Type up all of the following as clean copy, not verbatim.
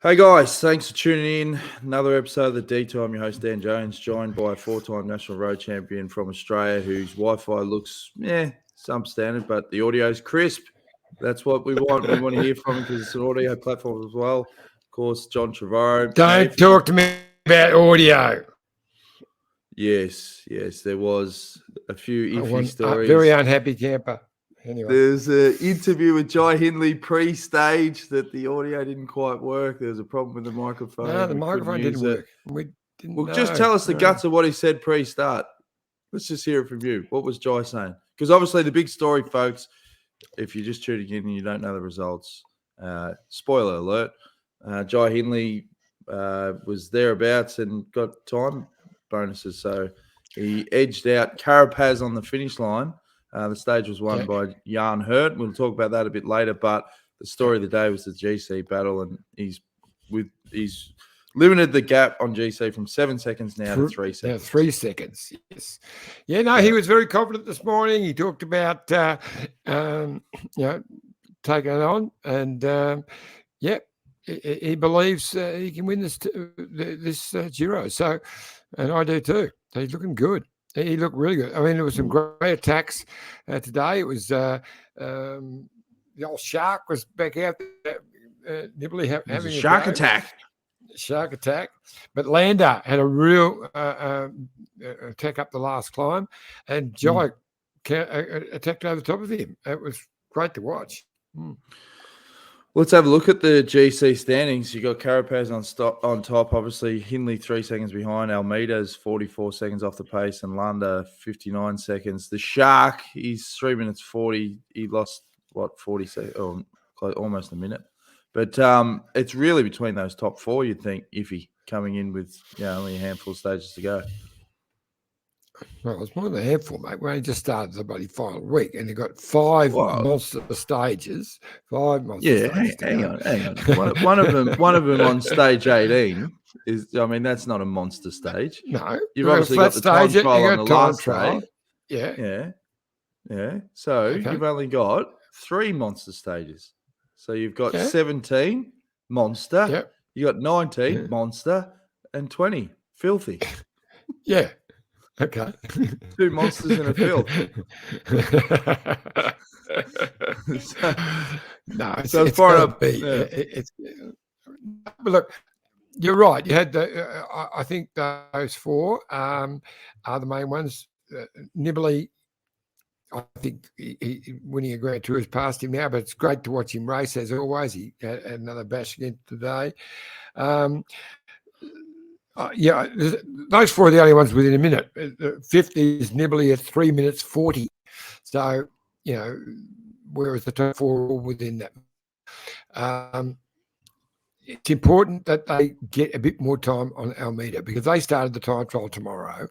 Hey guys, thanks for tuning in. Another episode of the Detour. I'm your host Dan Jones, joined by a four-time national road champion from Australia whose Wi-Fi looks, substandard, but the audio's crisp. That's what we want. We want to hear from him because it's an audio platform as well. Of course, John Trevorrow. Don't talk to me about audio. Yes, there was a few iffy stories. Very unhappy camper. Anyway. There's an interview with Jai Hindley pre-stage that the audio didn't quite work. There was a problem with the microphone. No, the microphone didn't work. Just tell us the guts of what he said pre-start. Let's just hear it from you. What was Jai saying? Because obviously the big story, folks, if you're just tuning in and you don't know the results, spoiler alert, Jai Hindley was thereabouts and got time bonuses. So he edged out Carapaz on the finish line. The stage was won by Jan Hurt. We'll talk about that a bit later, but the story of the day was the GC battle, and he's limited the gap on GC from 7 seconds now to 3 seconds. 3 seconds, yes. Yeah, no, he was very confident this morning. He talked about, taking it on, and, he believes he can win this Giro. So, and I do too. He's looking good. He looked really good. I mean, there was some great attacks today. It was the old Shark was back out there, Nibley having a shark attack. Shark attack. But Lander had a real attack up the last climb, and Jai attacked over the top of him. It was great to watch. Let's have a look at the GC standings. You got Carapaz on top, obviously. Hindley 3 seconds behind. Almeida's 44 seconds off the pace, and Landa 59 seconds. The Shark, he's 3 minutes 40. He lost 40 seconds, almost a minute. But it's really between those top four. You'd think Iffy coming in with only a handful of stages to go. Well, it was more than a handful, mate. We only just started the bloody final week, and they got five monster stages. Stages. Hang on. One of them on stage 18 is. I mean, that's not a monster stage. No, you've obviously got the time trial on the last day. Yeah. So you've only got 3 monster stages. So you've got 17 monster. Yep. You got 19 monster and 20 filthy. Yeah. Okay. 2 monsters in a field. It's far up. Look, you're right. You had I think those four are the main ones. Nibley, I think he winning a Grand Tour is past him now, but it's great to watch him race as always. He had another bash again today. Those four are the only ones within a minute. 50 is Nibley at 3 minutes 40. So, whereas the top four are all within that. It's important that they get a bit more time on Almeida because they started the time trial tomorrow.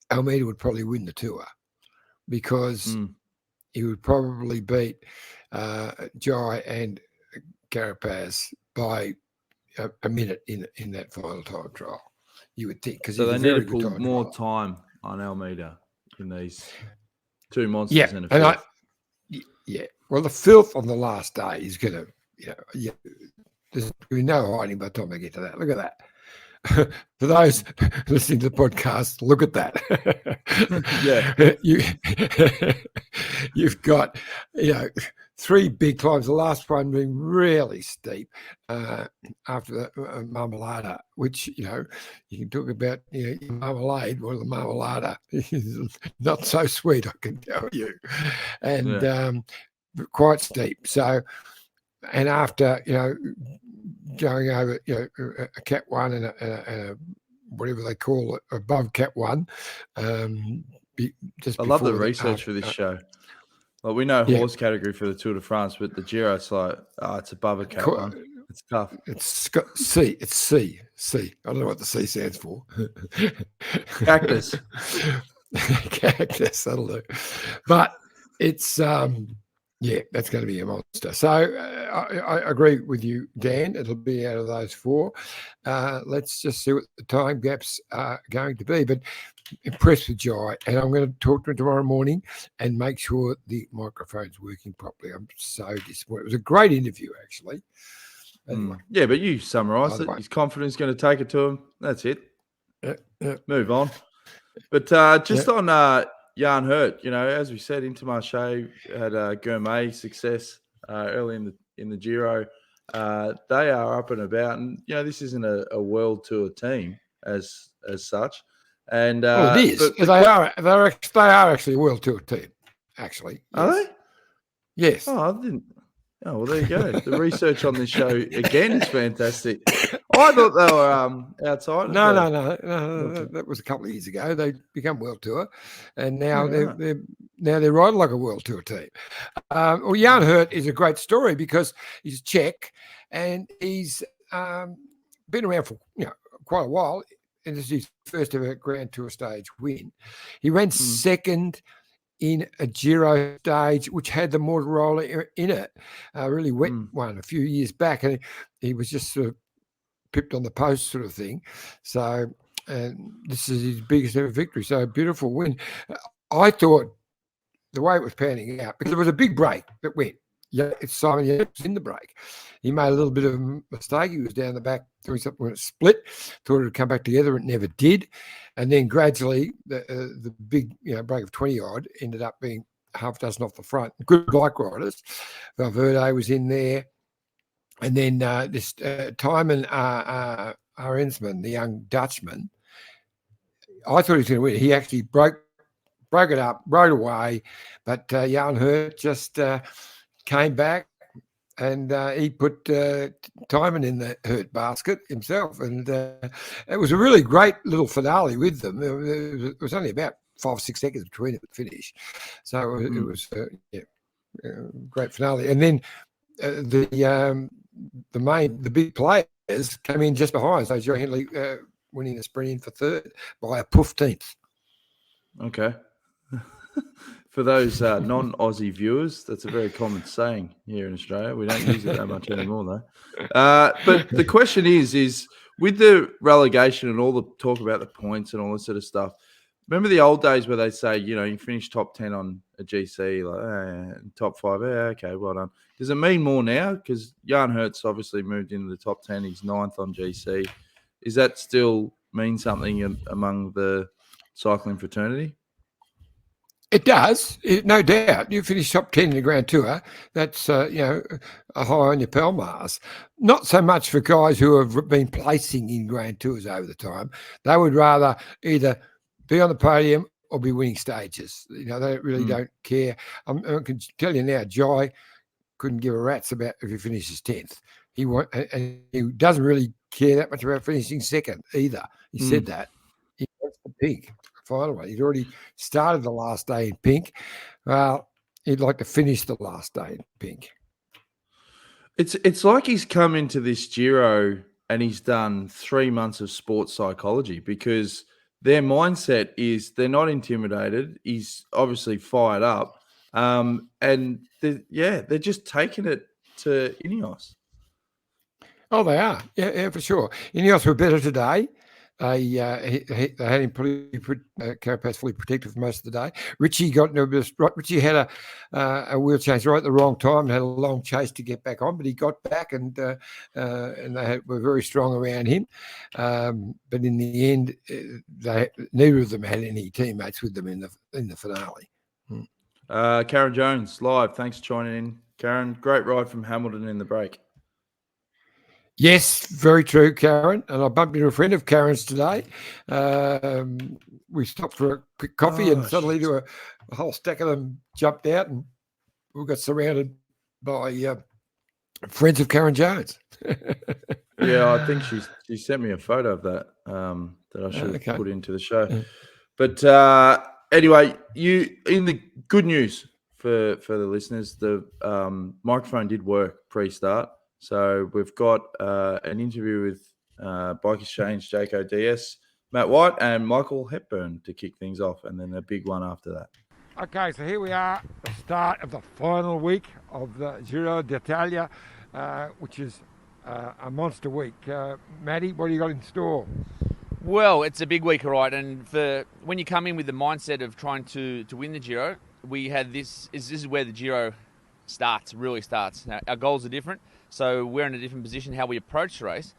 Almeida would probably win the Tour because he would probably beat Jai and Carapaz by a minute in that final time trial. You would think because so they need to put more time on Almeida in these 2 monsters in a field. Well, the filth on the last day is going to, there's going to be no hiding by the time they get to that. Look at that. For those listening to the podcast, look at that. You've got, 3 big climbs, the last one being really steep after the marmalada, which, you can talk about marmalade. Well, the marmalada is not so sweet, I can tell you, and quite steep. So, and after, going over, a Cat 1 and a whatever they call it, above Cat 1. I love the research for this show. Like we know horse category for the Tour de France, but the Giro, it's like, it's above a Cat 1. It's tough. It's C. It's C. I don't know what the C stands for. Cactus. Cactus, that'll do. But it's, that's going to be a monster. So I agree with you, Dan. It'll be out of those 4. Let's just see what the time gaps are going to be. But impressed with Jai, and I'm going to talk to him tomorrow morning and make sure the microphone's working properly. I'm so disappointed. It was a great interview, actually. Anyway. Yeah, but you summarised Either it. way. His confidence going to take it to him. That's it. Yeah. Move on. But just on Jan Hurt, as we said, Intermarché had gourmet success early in the Giro. They are up and about, and this isn't a world tour team as such. And Well, it is. They are actually a world tour team. Actually, yes. Are they? Yes. Oh, I didn't. Oh, well, there you go. The research on this show again is fantastic. I thought they were outside. No. That was a couple of years ago. They become world tour, and now they're riding like a world tour team. Well, Jan Hurt is a great story because he's Czech, and he's been around for quite a while. And this is his first ever Grand Tour stage win. He ran second in a Giro stage, which had the Mortarola in it, a really wet one a few years back, and he was just sort of pipped on the post sort of thing. So this is his biggest ever victory. So a beautiful win. I thought the way it was panning out, because there was a big break that went. Yeah, it's Simon Yates was in the break. He made a little bit of a mistake. He was down the back doing something when it split. Thought it would come back together. It never did. And then gradually the big break of 20 odd ended up being half a dozen off the front. Good bike riders. Valverde was in there. And then this Timon Arensman, the young Dutchman, I thought he was going to win. He actually broke it up, rode away. But Jan Hurt just came back and he put Timon in the Hurt basket himself. And it was a really great little finale with them. It was only about 5 or 6 seconds between it and finish. So it was great finale. And then the big players came in just behind. So Jai Hindley winning the sprint in for third by a 15th. Okay. For those non-Aussie viewers, that's a very common saying here in Australia. We don't use it that much anymore, though. But the question is with the relegation and all the talk about the points and all this sort of stuff, remember the old days where they say, you finish top 10 on a GC, top 5, okay, well done. Does it mean more now? Because Jan Hurt's obviously moved into the top 10. He's 9th on GC. Is that still mean something among the cycling fraternity? It does, no doubt. You finish top 10 in the Grand Tour, that's, a high on your Palmars. Not so much for guys who have been placing in Grand Tours over the time. They would rather either be on the podium or be winning stages. They really don't care. I can tell you now, Jai couldn't give a rat's about if he finishes 10th. And he doesn't really care that much about finishing second either. He said that. He wants the pink. Finally, he'd already started the last day in pink. Well, he'd like to finish the last day in pink. It's like he's come into this Giro and he's done 3 months of sports psychology, because their mindset is they're not intimidated. He's obviously fired up, and they're just taking it to Ineos. Oh, they are, yeah, for sure. Ineos were better today. They had him Carapaz fully protected for most of the day. Richie Richie had a wheel change right at the wrong time and had a long chase to get back on, but he got back and they were very strong around him. But in the end, neither of them had any teammates with them in the finale. Karen Jones live. Thanks for joining in, Karen. Great ride from Hamilton in the break. Yes, very true, Karen. And I bumped into a friend of Karen's today. We stopped for a quick coffee and suddenly a whole stack of them jumped out and we got surrounded by friends of Karen Jones. Yeah, I think she sent me a photo of that that I should have put into the show. But anyway, in the good news for the listeners, the microphone did work pre-start. So we've got an interview with Bike Exchange, Jaco Diaz, Matt White and Michael Hepburn to kick things off, and then a big one after that. Okay, so here we are, the start of the final week of the Giro d'Italia, which is a monster week. Matty, what do you got in store? Well, it's a big week, all right, and when you come in with the mindset of trying to win the Giro, we had this is where the Giro really starts. Now, our goals are different. So we're in a different position how we approach the race.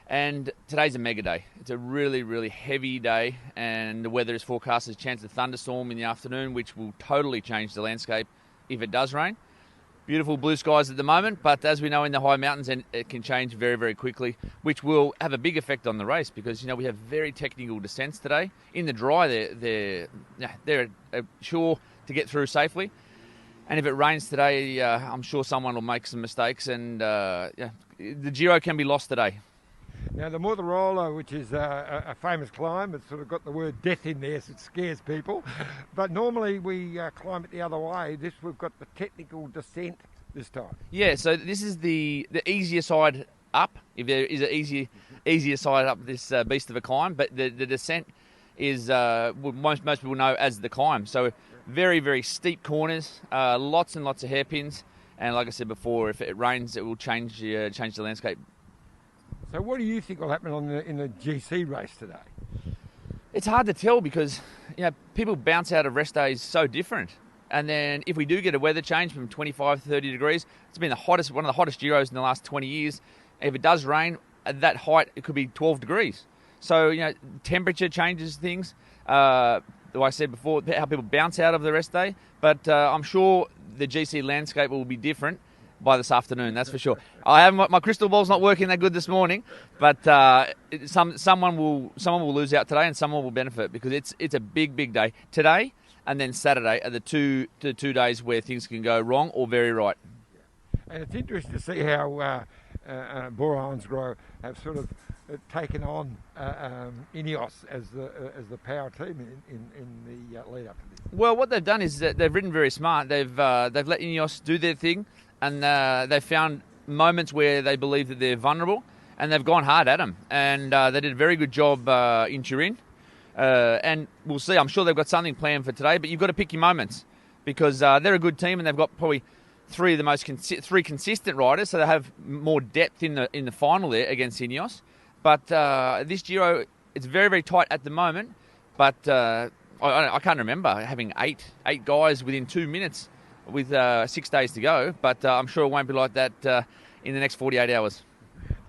And today's a mega day. It's a really, really heavy day, and the weather is forecast as a chance of thunderstorm in the afternoon, which will totally change the landscape if it does rain. Beautiful blue skies at the moment, but as we know in the high mountains, it can change very, very quickly, which will have a big effect on the race because, we have very technical descents today. In the dry, they're sure to get through safely. And if it rains today, I'm sure someone will make some mistakes, and the Giro can be lost today. Now, the Mortarolo, which is a famous climb, it's sort of got the word death in there, so it scares people. But normally we climb it the other way. We've got the technical descent this time. Yeah, so this is the easier side up, if there is an easier side up this beast of a climb. But the descent is what most people know as the climb. So very, very steep corners, lots and lots of hairpins. And like I said before, if it rains, it will change the landscape. So what do you think will happen in the GC race today? It's hard to tell because people bounce out of rest days so different. And then if we do get a weather change from 25 to 30 degrees, it's been one of the hottest Giros in the last 20 years. If it does rain, at that height, it could be 12 degrees. So, temperature changes things. Like I said before, how people bounce out of the rest day. But I'm sure the GC landscape will be different by this afternoon, that's for sure. My crystal ball's not working that good this morning, but someone will lose out today and someone will benefit because it's a big day. Today and then Saturday are the two days where things can go wrong or very right. And it's interesting to see how Bora Hansgrohe have sort of taken on Ineos as the power team in the lead up to this. Well, what they've done is that they've ridden very smart. They've let Ineos do their thing. And they found moments where they believe that they're vulnerable, and they've gone hard at them. And they did a very good job in Turin. And we'll see. I'm sure they've got something planned for today, but you've got to pick your moments because they're a good team, and they've got probably three consistent riders, so they have more depth in the final there against Ineos. But this Giro, it's very, very tight at the moment. But I can't remember having eight guys within 2 minutes with 6 days to go, but I'm sure it won't be like that in the next 48 hours.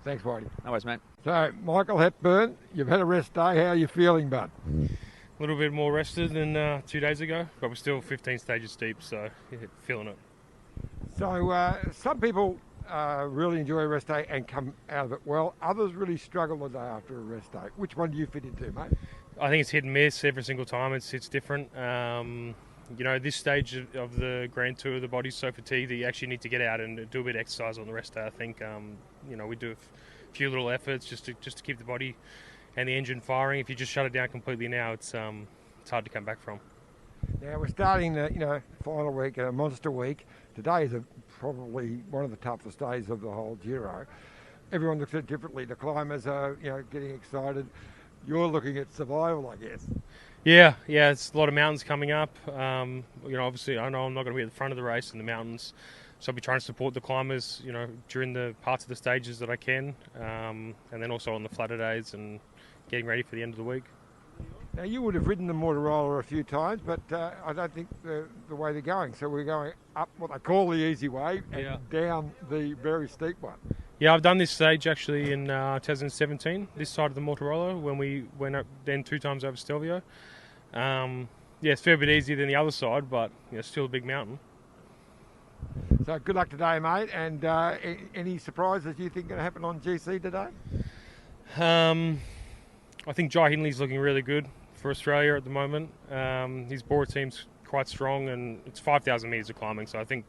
Thanks, Whitey. No worries, mate. So, Michael Hepburn, you've had a rest day. How are you feeling, bud? A little bit more rested than 2 days ago, but we're still 15 stages deep, so feeling it. So, some people really enjoy a rest day and come out of it well. Others really struggle the day after a rest day. Which one do you fit into, mate? I think it's hit and miss every single time. It's different. This stage of the Grand Tour, the body's so fatigued that you actually need to get out and do a bit of exercise on the rest day. I think, we do a few little efforts just to keep the body and the engine firing. If you just shut it down completely now, it's hard to come back from. Now we're starting the final week, a monster week. Today is probably one of the toughest days of the whole Giro. Everyone looks at it differently. The climbers are getting excited. You're looking at survival, I guess. Yeah, it's a lot of mountains coming up. Obviously, I know I'm not going to be at the front of the race in the mountains, so I'll be trying to support the climbers, during the parts of the stages that I can, and then also on the flatter days and getting ready for the end of the week. Now, you would have ridden the Mortarolo a few times, but I don't think the way they're going. So we're going up what they call the easy way and down the very steep one. Yeah, I've done this stage actually in 2017, this side of the Mortarolo, when we went up then 2 times over Stelvio. It's a fair bit easier than the other side, but still a big mountain. So good luck today, mate. And any surprises you think are going to happen on GC today? I think Jai Hindley's looking really good for Australia at the moment. His Bora team's quite strong, and it's 5,000 metres of climbing, so I think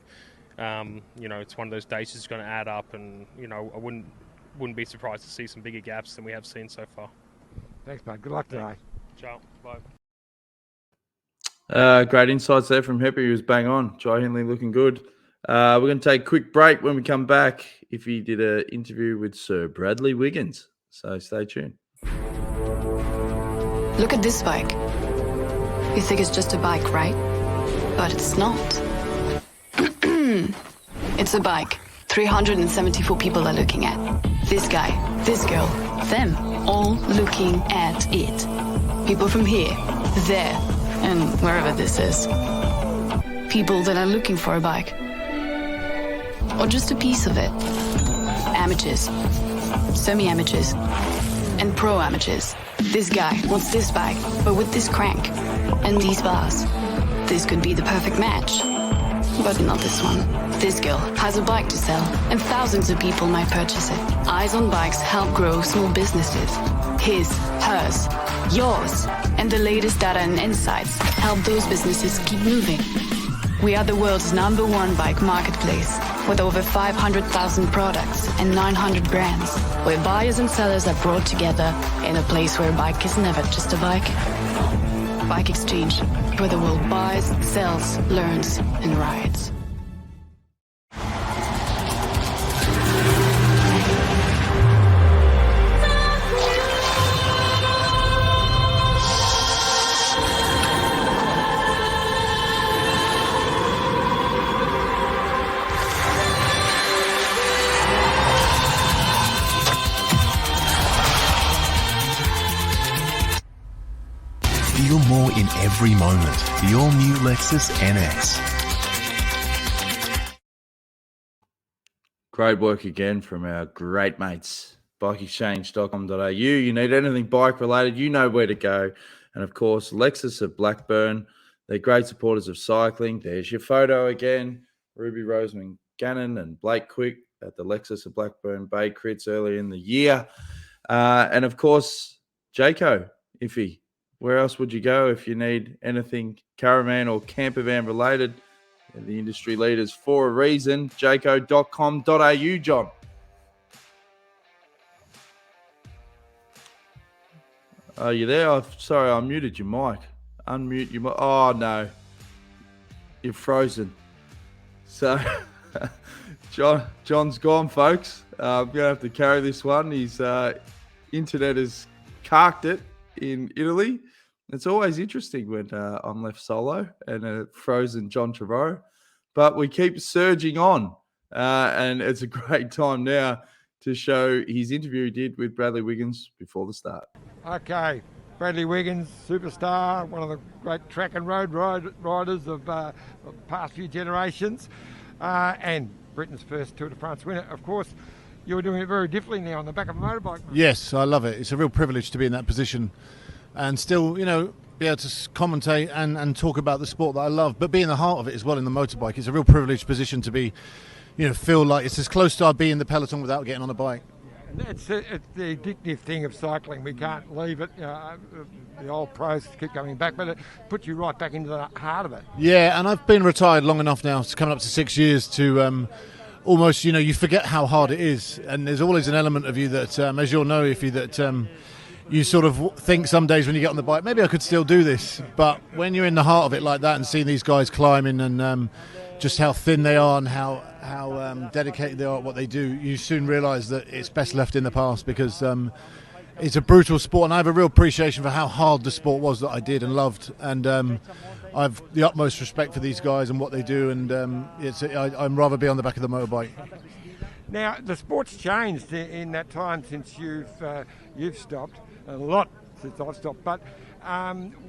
it's one of those days that's going to add up, and I wouldn't be surprised to see some bigger gaps than we have seen so far. Thanks, mate. Good luck today. Ciao. Bye. Great insights there from Heppy. He was bang on. Jai Hindley looking good. We're going to take a quick break. When we come back, Iffy did an interview with Sir Bradley Wiggins. So stay tuned. Look at this bike. You think it's just a bike, right? But it's not. It's a bike 374 people are looking at. This guy, this girl, them, all looking at it. People from here, there, and wherever this is. People that are looking for a bike. Or just a piece of it. amateurs, semi-amateurs, and pro-amateurs. This guy wants this bike, but with this crank and these bars. This could be the perfect match. But not this one. This girl has a bike to sell, and thousands of people might purchase it. Eyes on Bikes help grow small businesses. His, hers, yours, and the latest data and insights help those businesses keep moving. We are the world's #1 bike marketplace, with over 500,000 products and 900 brands, where buyers and sellers are brought together in a place where a bike is never just a bike. Bike Exchange, where the world buys, sells, learns, and rides. Feel more in every moment. The all-new Lexus NX. Great work again from our great mates, bikeexchange.com.au. You need anything bike-related, you know where to go. And, of course, Lexus of Blackburn. They're great supporters of cycling. There's your photo again. Ruby Roseman Gannon and Blake Quick at the Lexus of Blackburn Bay Crits earlier in the year. And, of course, Jayco, Iffy. Where else would you go if you need anything caravan or camper van related? They're the industry leaders for a reason. Jayco.com.au, John. Are you there? Sorry, I muted your mic. Unmute your mic. Oh, no. You're frozen. So, John's gone, folks. I'm going to have to carry this one. His internet has carked it in Italy. It's always interesting when I'm left solo and a frozen John Trevorrow, but we keep surging on, and it's a great time now to show his interview he did with Bradley Wiggins before the start. Okay, Bradley Wiggins, superstar, one of the great track and road riders of the past few generations, and Britain's first Tour de France winner. Of course, you're doing it very differently now on the back of a motorbike. Yes, I love it. It's a real privilege to be in that position and still, be able to commentate and talk about the sport that I love, but be in the heart of it as well in the motorbike. It's a real privileged position to be, feel like it's as close to I'd be in the peloton without getting on a bike. It's the addictive thing of cycling. We can't leave it. The old pros keep coming back, but it puts you right back into the heart of it. Yeah, and I've been retired long enough now, it's coming up to 6 years, to almost, you forget how hard it is. And there's always an element of you that, as you'll know, Iffy, that you sort of think some days when you get on the bike, maybe I could still do this. But when you're in the heart of it like that and seeing these guys climbing and just how thin they are and how dedicated they are at what they do, you soon realise that it's best left in the past, because it's a brutal sport, and I have a real appreciation for how hard the sport was that I did and loved. And I've the utmost respect for these guys and what they do, and I'd rather be on the back of the motorbike. Now, the sport's changed in that time since you've stopped, a lot since I've stopped. But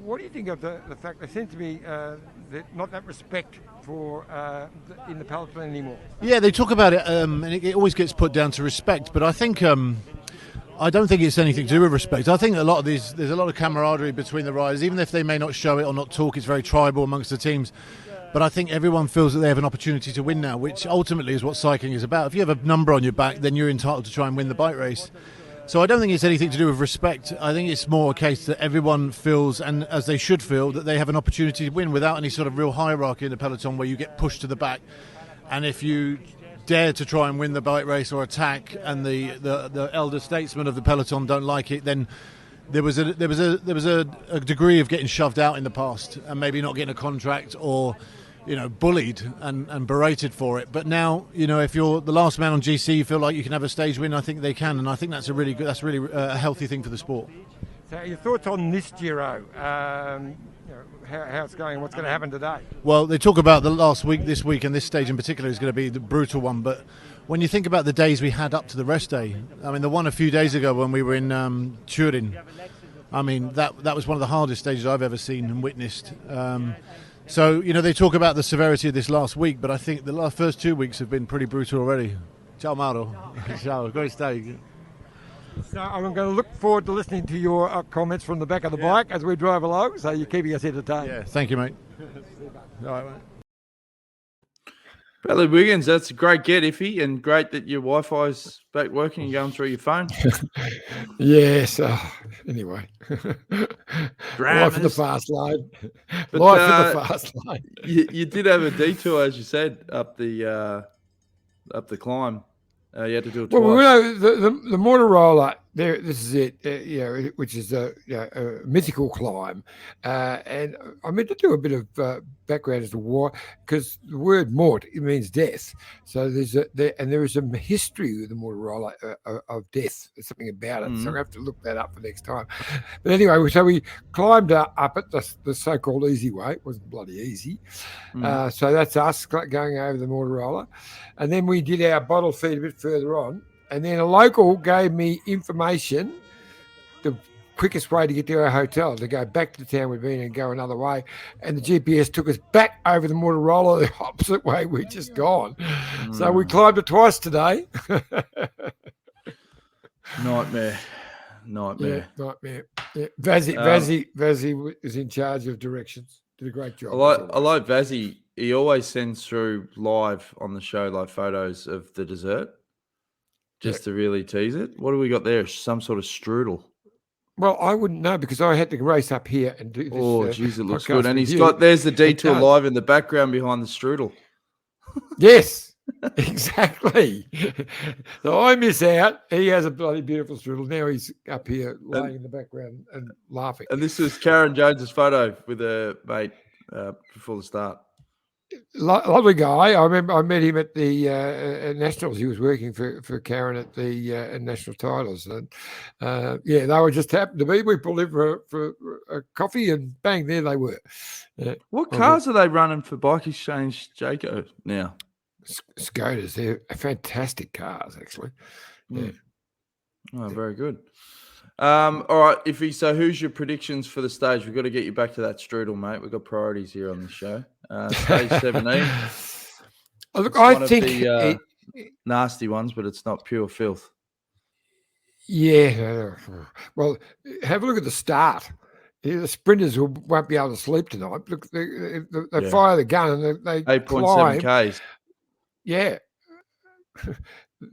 what do you think of the fact there seems to be not that respect for in the peloton anymore? Yeah, they talk about it, and it always gets put down to respect. But I think I don't think it's anything to do with respect. I think there's a lot of camaraderie between the riders, even if they may not show it or not talk. It's very tribal amongst the teams. But I think everyone feels that they have an opportunity to win now, which ultimately is what cycling is about. If you have a number on your back, then you're entitled to try and win the bike race. So I don't think it's anything to do with respect. I think it's more a case that everyone feels, and as they should feel, that they have an opportunity to win without any sort of real hierarchy in the peloton where you get pushed to the back. And if you dare to try and win the bike race or attack, and the elder statesmen of the peloton don't like it, then there was a degree of getting shoved out in the past and maybe not getting a contract, or bullied and berated for it. But now, if you're the last man on GC, you feel like you can have a stage win. I think they can, and I think that's really a healthy thing for the sport. So your thoughts on this Giro, how it's going, what's going to happen today? Well, they talk about the last week, this week, and this stage in particular is going to be the brutal one. But when you think about the days we had up to the rest day, I mean, the one a few days ago when we were in Turin, I mean, that was one of the hardest stages I've ever seen and witnessed. So, they talk about the severity of this last week, but I think the first 2 weeks have been pretty brutal already. Ciao, Mauro. Ciao, great day. So I'm going to look forward to listening to your comments from the back of the bike as we drive along. So you're keeping us entertained. Yeah, thank you, mate. All right, mate. Bradley Wiggins, that's a great get, Iffy, and great that your Wi-Fi's back working and going through your phone. Yes. Anyway, life in the fast lane. Life in the fast lane. You did have a detour, as you said, up the climb. You had to do it twice. Well, the Motorola, there. This is it. Which is a mythical climb, and I meant to do a bit of background as to why, because the word "mort" it means death. So there is a history with the Motorola of death. There's something about it. So I have to look that up for next time. But anyway, so we climbed up it the so-called easy way. It wasn't bloody easy. So that's us going over the Motorola, and then we did our bottle feed a bit further on. And then a local gave me information, the quickest way to get to our hotel, to go back to the town we'd been and go another way. And the GPS took us back over the Motorola the opposite way we'd just gone. So we climbed it twice today. Nightmare. Yeah, nightmare. Yeah. Vazzy is in charge of directions. Did a great job. I like Vazzy. He always sends through live on the show like photos of the dessert. Just to really tease it. What do we got there? Some sort of strudel. Well, I wouldn't know because I had to race up here and do this. Oh, geez, it looks good. And there's the detour live in the background behind the strudel. Yes, exactly. So I miss out. He has a bloody beautiful strudel. Now he's up here laying in the background and laughing. And this was Karen Jones's photo with her mate before the start. Lovely guy. I remember I met him at the Nationals. He was working for Karen at the national titles, and they were just happened to be. We pulled in for a coffee, and bang, there they were. What cars are they running for Bike Exchange Jaco now? Skodas. They're fantastic cars, actually. Yeah. Oh, very good. All right, Iffy. So, who's your predictions for the stage? We've got to get you back to that strudel, mate. We've got priorities here on the show. Stage 17. Look, I think the nasty ones, but it's not pure filth. Yeah. Well, have a look at the start. The sprinters won't be able to sleep tonight. Look, they fire the gun and they 8.7 Ks. Yeah.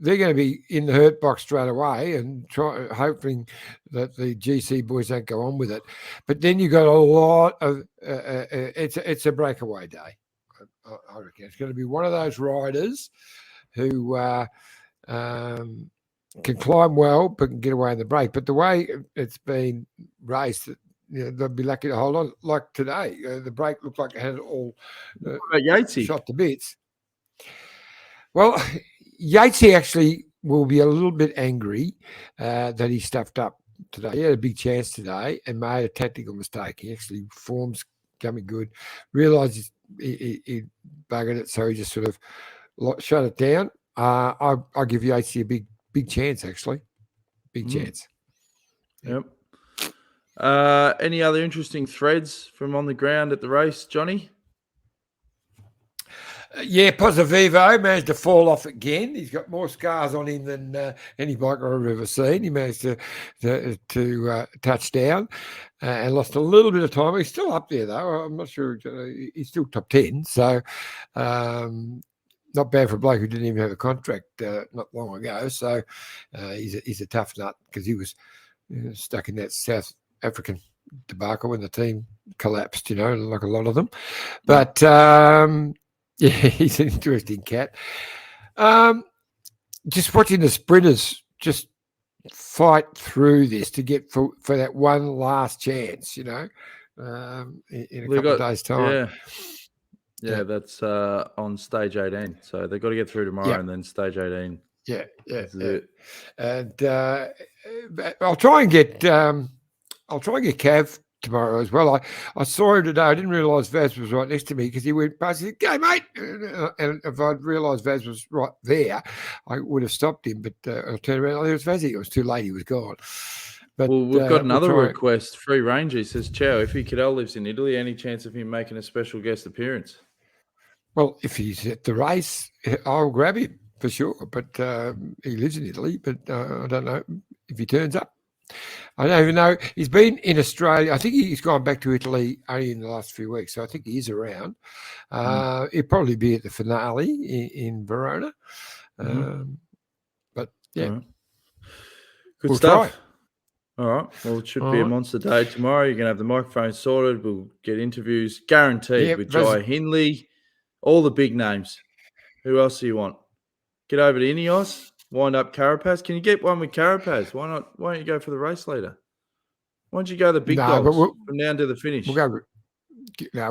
They're going to be in the hurt box straight away and hoping that the GC boys don't go on with it. But then you've got a lot of it's a breakaway day. I reckon it's going to be one of those riders who can climb well but can get away in the break. But the way it's been raced, they'll be lucky to hold on. Like today, the break looked like it had it all shot to bits. Well, Yatesy actually will be a little bit angry that he stuffed up today. He had a big chance today and made a tactical mistake. He actually form's coming good, realised he buggered it, so he just sort of shut it down. I'll give Yatesy a big chance, actually. Big chance. Yep. Any other interesting threads from on the ground at the race, Johnny? Yeah, Pozzovivo managed to fall off again. He's got more scars on him than any biker I've ever seen. He managed to touch down and lost a little bit of time. He's still up there, though. I'm not sure. He's still top 10. So not bad for a bloke who didn't even have a contract not long ago. So he's a tough nut because he was stuck in that South African debacle when the team collapsed, like a lot of them. But... yeah, he's an interesting cat. Just watching the sprinters just fight through this to get for that one last chance, in a couple of days' time. Yeah, that's on stage 18. So they've got to get through tomorrow and then stage 18. Yeah. And I'll try and get Cav tomorrow as well. I saw him today. I didn't realise Vaz was right next to me because he went past. He said, "Go, mate!" And if I'd realised Vaz was right there, I would have stopped him. But I turned around. There was Vazzy. It was too late. He was gone. But we've got another request. Free Ranger says, "Ciao. If Cadell lives in Italy, any chance of him making a special guest appearance?" Well, if he's at the race, I'll grab him. for sure. But he lives in Italy, but I don't know if he turns up. I don't even know. He's been in Australia. I think he's gone back to Italy only in the last few weeks, so I think he is around. He'll probably be at the finale in Verona. But yeah, All right. Good we'll stuff. try. All right. Well, it should be a monster day tomorrow. You're going to have the microphone sorted. We'll get interviews guaranteed with Jai Hindley, all the big names. Who else do you want? Get over to Ineos, wind up Carapaz. Can you get one with Carapaz? Why not? Why don't you go for the race leader? Why don't you go the big dogs from down to the finish? We'll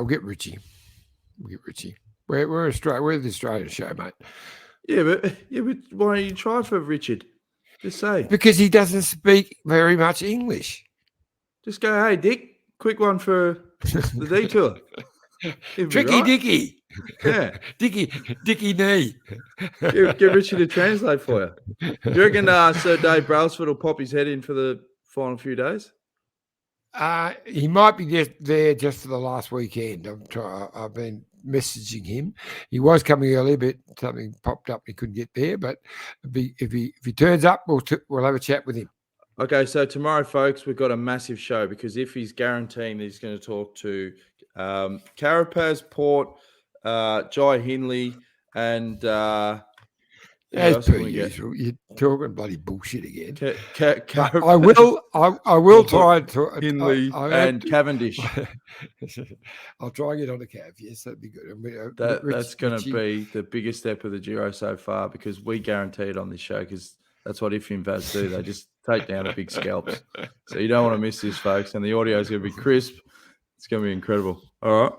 get Richie. We'll get Richie. We're Australia. We're the Australian show, mate. Yeah, but why don't you try for Richard? Just say. Because he doesn't speak very much English. Just go, hey, Dick, quick one for the detour. Tricky Dicky. Yeah. Dicky knee. Get Richie to translate for you. Do you reckon Sir Dave Brailsford will pop his head in for the final few days? He might be there just for the last weekend. I've been messaging him. He was coming early, but something popped up. He couldn't get there. But if he turns up, we'll have a chat with him. Okay, so tomorrow, folks, we've got a massive show because if he's guaranteeing that he's going to talk to Carapaz, Port, Jai Hindley, and as per usual, you're talking bloody bullshit again. I will try to Hindley and Cavendish. I'll try and get on the Cav. Yes, that'd be good. That's going to be the biggest step of the Giro so far because we guarantee it on this show because that's what Iffy and Vaz do. They just take down the big scalps. So you don't want to miss this, folks. And the audio is going to be crisp. It's going to be incredible. All right.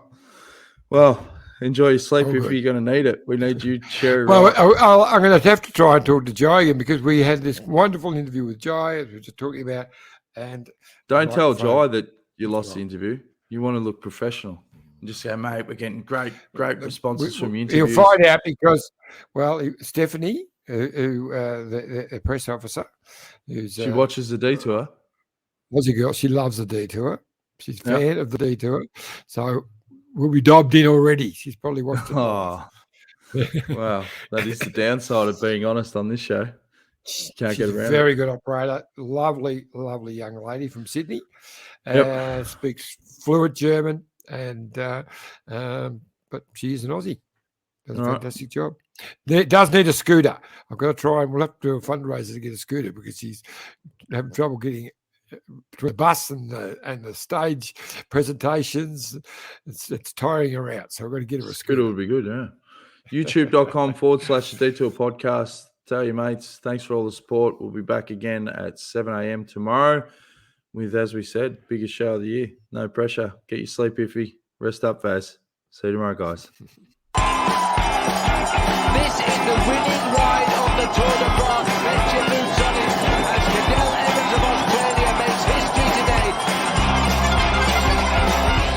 Well, enjoy your sleep if you're going to need it. We need you, Cherry. Well, I'm going to have to try and talk to Jai again because we had this wonderful interview with Jai, as we were just talking about. And don't tell Jai that you lost the interview. You want to look professional. And just say, mate, we're getting great responses from your interviews. He'll find out because, Stephanie, who the press officer, she watches the detour. Aussie girl, she loves the detour. She's a fan of the detour. So we'll be dobbed in already. She's probably watched it. Oh, wow. That is the downside of being honest on this show. Can't get around. Very good operator. Lovely, lovely young lady from Sydney. Speaks fluent German, and but she is an Aussie. Does a fantastic job. It does need a scooter. I've got to try and we'll have to do a fundraiser to get a scooter because she's having trouble getting between the bus and the stage presentations. It's tiring her out. So I've got to get her a scooter. Would be good, yeah. YouTube.com/The Detour Podcast. Tell your mates, thanks for all the support. We'll be back again at 7 a.m. tomorrow with, as we said, biggest show of the year. No pressure. Get your sleep, Iffy. Rest up, Vaz. See you tomorrow, guys.